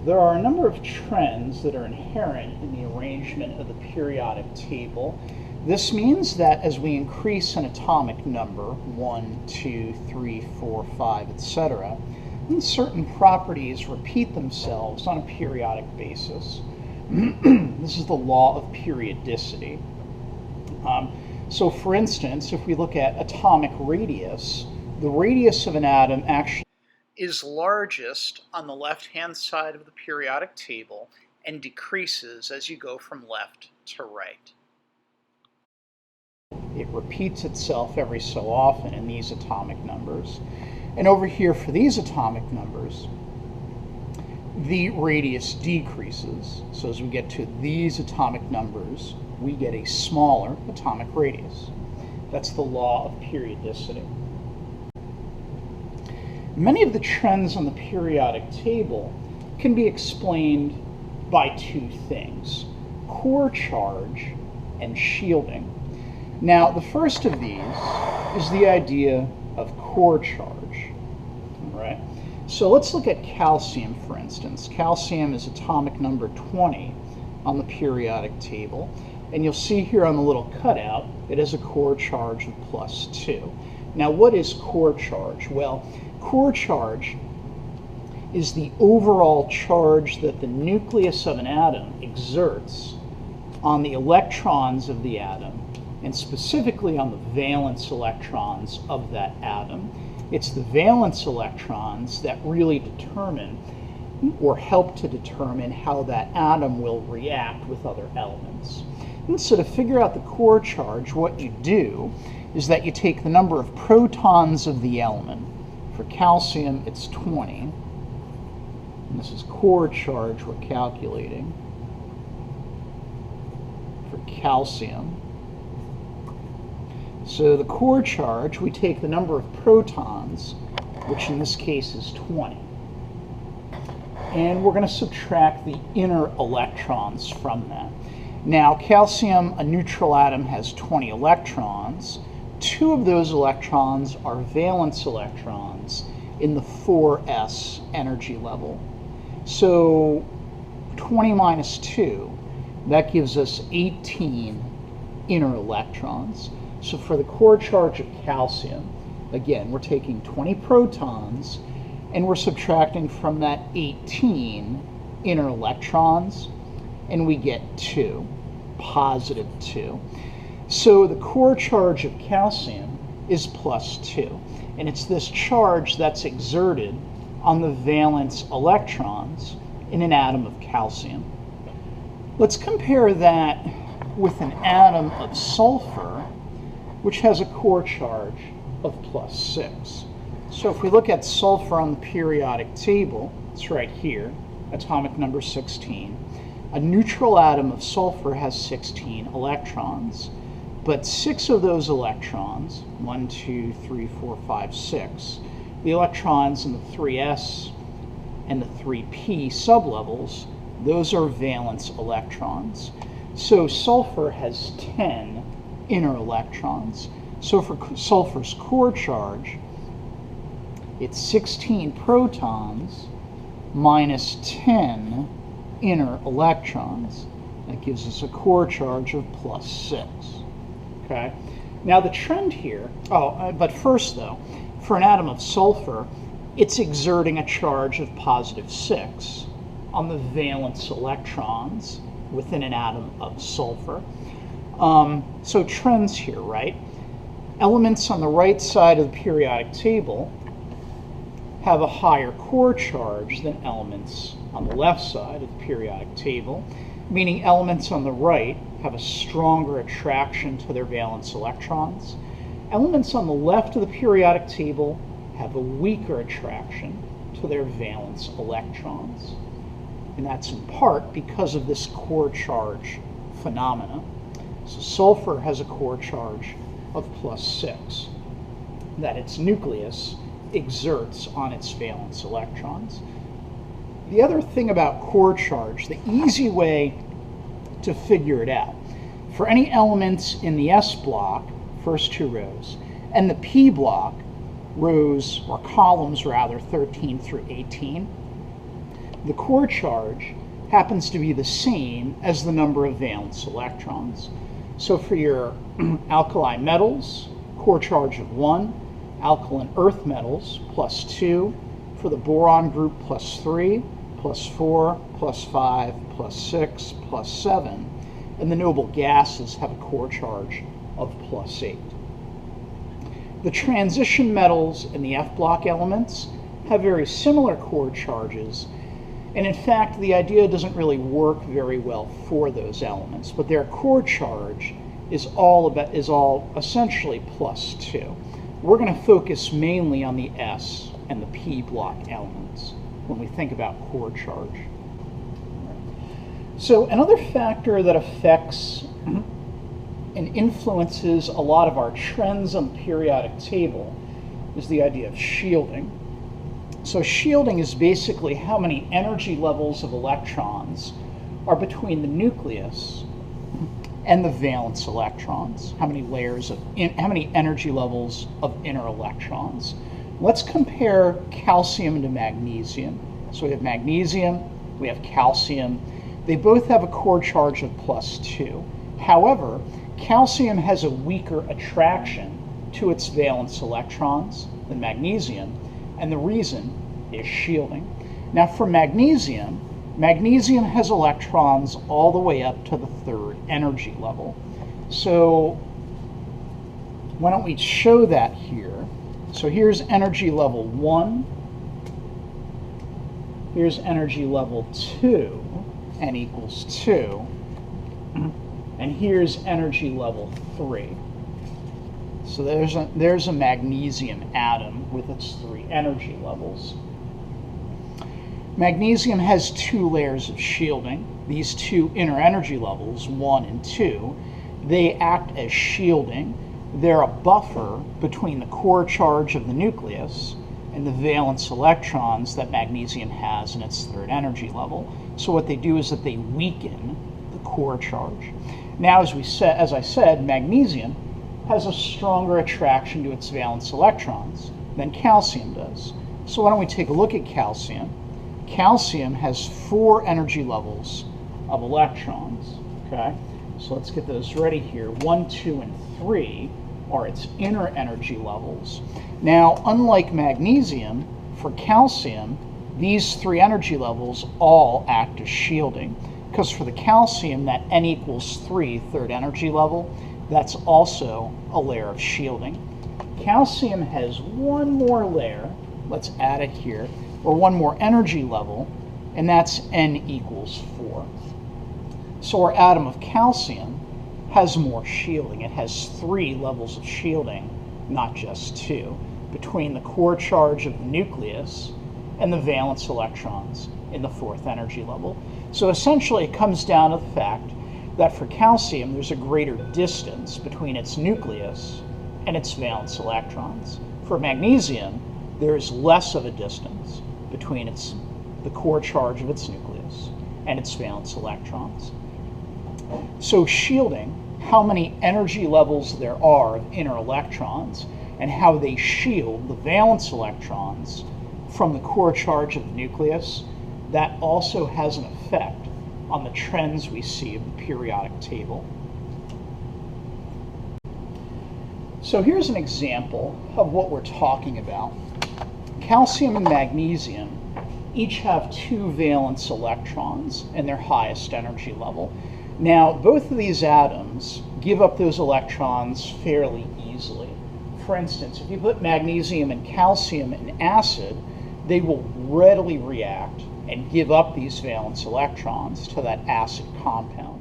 There are a number of trends that are inherent in the arrangement of the periodic table. This means that as we increase an atomic number, 1, 2, 3, 4, 5, etc., then certain properties repeat themselves on a periodic basis. This is the law of periodicity. So for instance, if we look at atomic radius, the radius of an atom actually is largest on the left-hand side of the periodic table and decreases as you go from left to right. It repeats itself every so often in these atomic numbers. And over here for these atomic numbers, the radius decreases. So as we get to these atomic numbers, we get a smaller atomic radius. That's the law of periodicity. Many of the trends on the periodic table can be explained by two things: core charge and shielding. Now, the first of these is the idea of core charge. All right? So let's look at calcium, for instance. Calcium is atomic number 20 on the periodic table. And you'll see here on the little cutout, it has a core charge of +2. Now, what is core charge? Well, core charge is the overall charge that the nucleus of an atom exerts on the electrons of the atom, and specifically on the valence electrons of that atom. It's the valence electrons that really determine or help to determine how that atom will react with other elements. And so to figure out the core charge, what you do is that you take the number of protons of the element. For calcium, it's 20. And this is core charge we're calculating for calcium. So the core charge, we take the number of protons, which in this case is 20. And we're going to subtract the inner electrons from that. Now, calcium, a neutral atom, has 20 electrons. 2 of those electrons are valence electrons in the 4s energy level. So 20 minus 2, that gives us 18 inner electrons. So for the core charge of calcium, again, we're taking 20 protons and we're subtracting from that 18 inner electrons, and we get 2, positive 2. So the core charge of calcium is +2, and it's this charge that's exerted on the valence electrons in an atom of calcium. Let's compare that with an atom of sulfur, which has a core charge of +6. So if we look at sulfur on the periodic table, it's right here, atomic number 16. A neutral atom of sulfur has 16 electrons, but 6 of those electrons, 1, 2, 3, 4, 5, 6, the electrons in the 3s and the 3p sublevels, those are valence electrons. So sulfur has 10 inner electrons. So for sulfur's core charge, it's 16 protons minus 10 inner electrons. That gives us a core charge of +6. Okay? Now the trend here, but first though, for an atom of sulfur, it's exerting a charge of +6 on the valence electrons within an atom of sulfur. So trends here, right? Elements on the right side of the periodic table have a higher core charge than elements on the left side of the periodic table, meaning elements on the right have a stronger attraction to their valence electrons. Elements on the left of the periodic table have a weaker attraction to their valence electrons. And that's in part because of this core charge phenomena. So sulfur has a core charge of +6 that its nucleus exerts on its valence electrons. The other thing about core charge, the easy way to figure it out, for any elements in the S block, first 2 rows, and the P block, rows, or columns rather, 13 through 18, the core charge happens to be the same as the number of valence electrons. So for your alkali metals, core charge of 1, alkaline earth metals plus 2, for the boron group plus 3, plus 4, plus 5, plus 6, plus 7, and the noble gases have a core charge of plus 8. The transition metals and the F block elements have very similar core charges, and in fact the idea doesn't really work very well for those elements, but their core charge is all essentially plus 2. We're going to focus mainly on the S and the P block elements when we think about core charge. So another factor that affects and influences a lot of our trends on the periodic table is the idea of shielding. So shielding is basically how many energy levels of electrons are between the nucleus and the valence electrons. How many energy levels of inner electrons. Let's compare calcium to magnesium. So we have magnesium, we have calcium. They both have a core charge of plus 2. However, calcium has a weaker attraction to its valence electrons than magnesium, and the reason is shielding. Now for magnesium has electrons all the way up to the 3rd energy level. So why don't we show that here? So here's energy level 1, here's energy level 2, n equals 2, and here's energy level 3. So there's a magnesium atom with its 3 energy levels. Magnesium has 2 layers of shielding. These 2 inner energy levels, 1 and 2, they act as shielding. They're a buffer between the core charge of the nucleus and the valence electrons that magnesium has in its 3rd energy level. So what they do is that they weaken the core charge. Now, as I said, magnesium has a stronger attraction to its valence electrons than calcium does. So why don't we take a look at calcium? Calcium has 4 energy levels of electrons. Okay, so let's get those ready here. 1, 2, and 3 are its inner energy levels. Now, unlike magnesium, for calcium, these 3 energy levels all act as shielding, because for the calcium, that n equals 3, 3rd energy level, that's also a layer of shielding. Calcium has one more layer, let's add it here, or one more energy level, and that's n equals 4. So our atom of calcium has more shielding. It has 3 levels of shielding, not just 2, between the core charge of the nucleus and the valence electrons in the 4th energy level. So essentially it comes down to the fact that for calcium there's a greater distance between its nucleus and its valence electrons. For magnesium, there is less of a distance between the core charge of its nucleus and its valence electrons. So shielding, how many energy levels there are of inner electrons and how they shield the valence electrons from the core charge of the nucleus, that also has an effect on the trends we see of the periodic table. So here's an example of what we're talking about. Calcium and magnesium each have 2 valence electrons in their highest energy level. Now, both of these atoms give up those electrons fairly easily. For instance, if you put magnesium and calcium in acid, they will readily react and give up these valence electrons to that acid compound.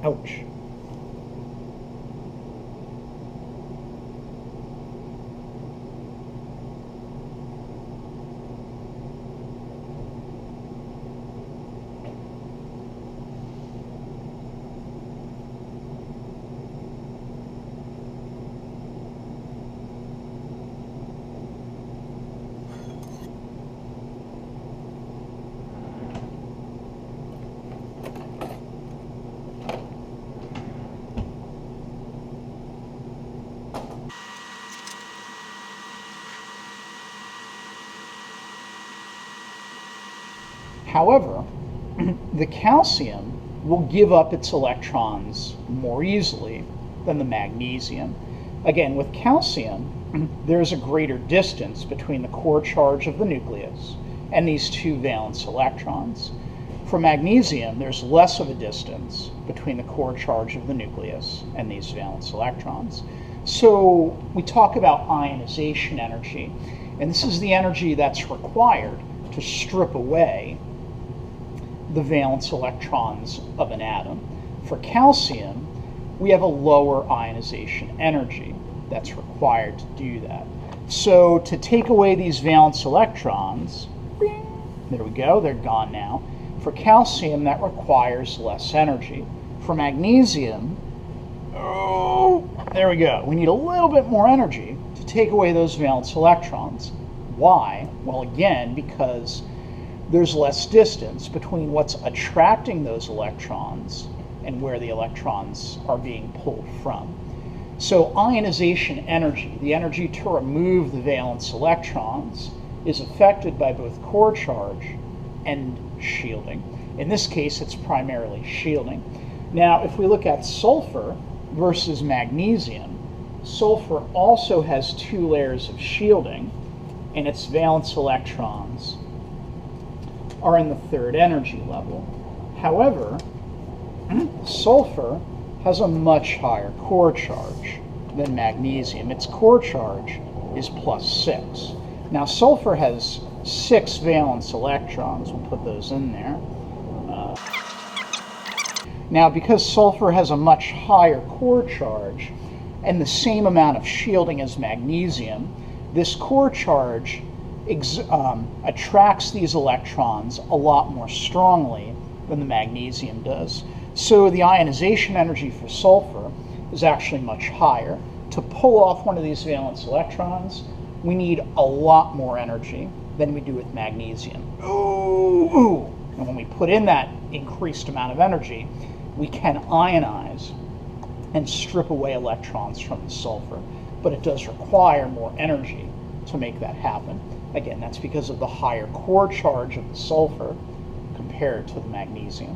Ouch. However, the calcium will give up its electrons more easily than the magnesium. Again, with calcium, there's a greater distance between the core charge of the nucleus and these two valence electrons. For magnesium, there's less of a distance between the core charge of the nucleus and these valence electrons. So we talk about ionization energy, and this is the energy that's required to strip away the valence electrons of an atom. For calcium, we have a lower ionization energy that's required to do that. So to take away these valence electrons, there we go, they're gone now. For calcium, that requires less energy. For magnesium, there we go. We need a little bit more energy to take away those valence electrons. Why? Well, again, because there's less distance between what's attracting those electrons and where the electrons are being pulled from. So ionization energy, the energy to remove the valence electrons, is affected by both core charge and shielding. In this case, it's primarily shielding. Now, if we look at sulfur versus magnesium, sulfur also has two layers of shielding, and its valence electrons are in the third energy level. However, sulfur has a much higher core charge than magnesium. Its core charge is +6. Now, sulfur has 6 valence electrons. We'll put those in there. Now, because sulfur has a much higher core charge and the same amount of shielding as magnesium, this core charge attracts these electrons a lot more strongly than the magnesium does. So the ionization energy for sulfur is actually much higher. To pull off one of these valence electrons, we need a lot more energy than we do with magnesium. And when we put in that increased amount of energy, we can ionize and strip away electrons from the sulfur. But it does require more energy to make that happen. Again, that's because of the higher core charge of the sulfur compared to the magnesium.